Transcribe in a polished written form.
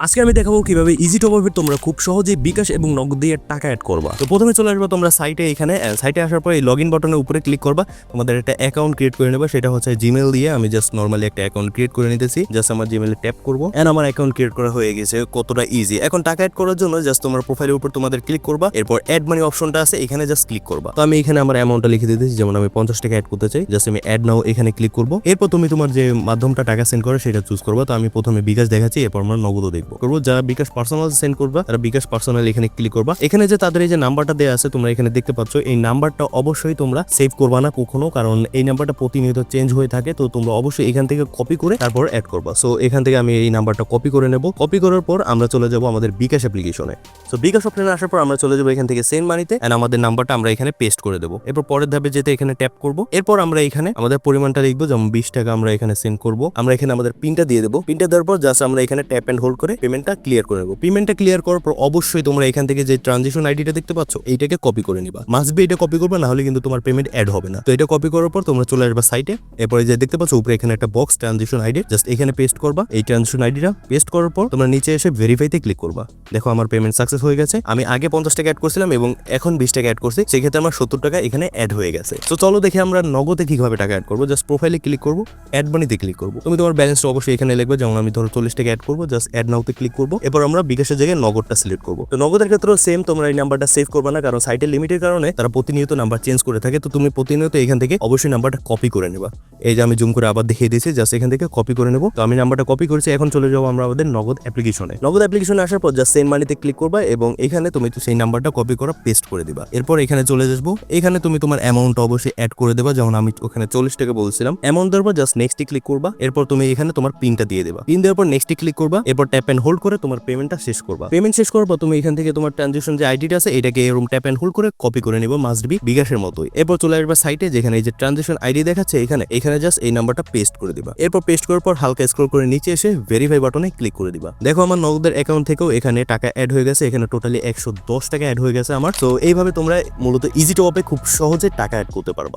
আজকে আমি দেখাবো কিভাবে ইজি টপ আপে তোমরা খুব সহজেই বিকাশ এবং নগদ দিয়ে টাকা অ্যাড করবা। তো প্রথমে চলে আসবে তোমরা সাইটে, এখানে সাইটে আসার পর এই লগইন বাটনের উপরে ক্লিক করবা, তোমাদের একটা অ্যাকাউন্ট ক্রিয়েট করে নেবা। সেটা হচ্ছে জিমেল দিয়ে। আমি জাস্ট নরমালি একটা অ্যাকাউন্ট ক্রিয়েট করে নিতেছি, জাস্ট আমার জিমেলে ট্যাপ করবো এন্ড আমার অ্যাকাউন্ট ক্রিয়েট করা হয়ে গেছে। কতটা ইজি। এখন টাকা অ্যাড করার জন্য জাস্ট তোমার প্রোফাইলের উপর তোমাদের ক্লিক করবা, এরপর অ্যাড মানি অপশনটা আছে, এখানে জাস্ট ক্লিক করবা। তো আমি এখানে আমার অ্যামাউন্টটা লিখে দিতেছি, যেমন আমি 50 টাকা অ্যাড করতে চাই, জাস্ট আমি অ্যাড নাও এখানে ক্লিক করবো। এরপর তুমি তোমার যে মাধ্যমটা টাকা সেন্ড করে সেটা চুজ করবা। তো আমি প্রথমে বিকাশ দেখাচ্ছি, এরপর আমরা নগদও দেখবো করবো। যারা বিকাশ পার্সোনাল সেন্ড করবা তারা বিকাশ পার্সোনাল এখানে ক্লিক করবা। এখানে যে তাদের এই যে নাম্বারটা দেওয়া আছে তোমরা এখানে দেখতে পাচ্ছ, এই নাম্বারটা অবশ্যই তোমরা সেভ করবা না কখনো, কারণ এই নাম্বারটা প্রতিনিয়ত চেঞ্জ হয়ে থাকে। তো তোমরা অবশ্যই এখান থেকে কপি করে তারপর অ্যাড করবা। সো এখান থেকে আমি এই নাম্বারটা কপি করে নেব। কপি করার পর আমরা চলে যাব আমাদের বিকাশ অ্যাপ্লিকেশনে। সো বিকাশ অপশনে আসার পর আমরা চলে যাবো এখান থেকে সেন্ড মানিতে এন্ড আমাদের নাম্বারটা আমরা এখানে পেস্ট করে দেবো। এরপর পরের ধাপে যেতে এখানে ট্যাপ করব। এরপর আমরা এখানে আমাদের পরিমাণটা লিখবো, যেমন 20 টাকা আমরা এখানে সেন্ড করব। আমরা এখানে আমাদের পিনটা দিয়ে দেবো। পিনটা দেওয়ার পর জাস্ট আমরা এখানে ট্যাপ এন্ড হোল্ড করে পেমেন্টটা ক্লিয়ার করে নেবো। পেমেন্টটা ক্লিয়ার করার পর অবশ্যই তোমরা এখান থেকে যে ট্রানজিশন আইডিটা দেখতে পাচ্ছ এইটাকে কপি করে নিবা। মাস্ট বি এটা কপি করবে, না হলে কিন্তু তোমার পেমেন্ট অ্যাড হবে না। তো এটা কপি করার পর তোমরা চলে আসবা সাইটে। এরপরে যে দেখতে পাচ্ছ উপরে এখানে একটা বক্স ট্রানজিশন আইডি, জাস্ট এখানে পেস্ট করবা। এই ট্রানজিশন আইডিটা পেস্ট করার পর তোমরা নিচে এসে ভেরিফাইতে ক্লিক করবা। দেখো আমার পেমেন্ট সাকসেস হয়ে গেছে। আমি আগে 50 টাকা অ্যাড করছিলাম এবং এখন 20 টাকা অ্যাড করছি, সেক্ষেত্রে আমার 70 টাকা এখানে অ্যাড হয়ে গেছে। তো চলো দেখি আমরা নগদে কিভাবে টাকা অ্যাড করবো। জাস্ট প্রোফাইলে ক্লিক করবো, অ্যাড মানিতে ক্লিক করবো। তুমি তোমার ব্যালেন্সটা অবশ্যই এখানে লিখবে, যেমন আমি ধরো 40 টাকা অ্যাড করবো, জাস্ট অ্যাড নাওতে ক্লিক করবো। এরপর আমরা বিকাশের জায়গায় নগদটা সিলেক্ট করবো। তো নগদের ক্ষেত্রেও সেম, তোমরা এই নাম্বারটা সেভ করবে না, কারণ সাইটের লিমিটের কারণে তারা প্রতিনিয়ত নাম্বার চেঞ্জ করে থাকে। তো তুমি প্রতিনিয়ত এখান থেকে অবশ্যই নাম্বারটা কপি করে নেবা। এই যে আমি জুম করে আবার দেখিয়ে দিয়েছি, জাস্ট এখান থেকে কপি করে নেবো। তো আমি নাম্বারটা কপি করেছি। এখন চলে যাবো আমরা আমাদের নগদ অ্যাপ্লিকেশনে। নগদ অ্যাপ্লিকেশনে আসার পর জাস্ট সেন্ড মানিতে ক্লিক করবা এবং এখানে তুমি সেই নাম্বারটা কপি করা পেস্ট করে দিবা। এরপর এখানে চলে আসবো, এখানে তুমি তোমার অ্যামাউন্ট অবশ্যই অ্যাড করে দেবা, যেমন আমি ওখানে 40 টাকা বলছিলাম। অ্যামাউন্ট দেওয়ার পর জাস্ট নেক্সটে ক্লিক করবা। এরপর তুমি এখানে তোমার পিনটা দিয়ে দেবা। পিন দেওয়ার পর নেক্সটে ক্লিক করবা। এরপর ট্যাপ এন্ড হোল্ড করে তোমার পেমেন্টটা শেষ করবা। পেমেন্ট শেষ করার পর তুমি এখান থেকে তোমার ট্রানজাকশন যে আইডিটা আছে এটাকে এরকম ট্যাপ এন্ড হোল্ড করে কপি করে নিব, মাস্ট বি বিকাশের মতোই। এরপর চলে আসবা সাইটে, যেখানে এই যে ট্রানজাকশন আইডি দেখাচ্ছে এখানে জাস্ট এই নাম্বারটা পেস্ট করে দিবা। এরপর পেস্ট করার পর হালকা স্ক্রল করে নিচে এসে ভেরিফাই বাটনে ক্লিক করে দিবা। দেখো আমার নগদের অ্যাকাউন্ট থেকেও এখানে টাকা অ্যাড হয়ে গেছে। এখানে টোটালি 110 টাকা অ্যাড হয়ে গেছে আমার। তো এইভাবে তোমরা মূলত ইজি টপ আপে খুব সহজে টাকা অ্যাড করতে পারবা।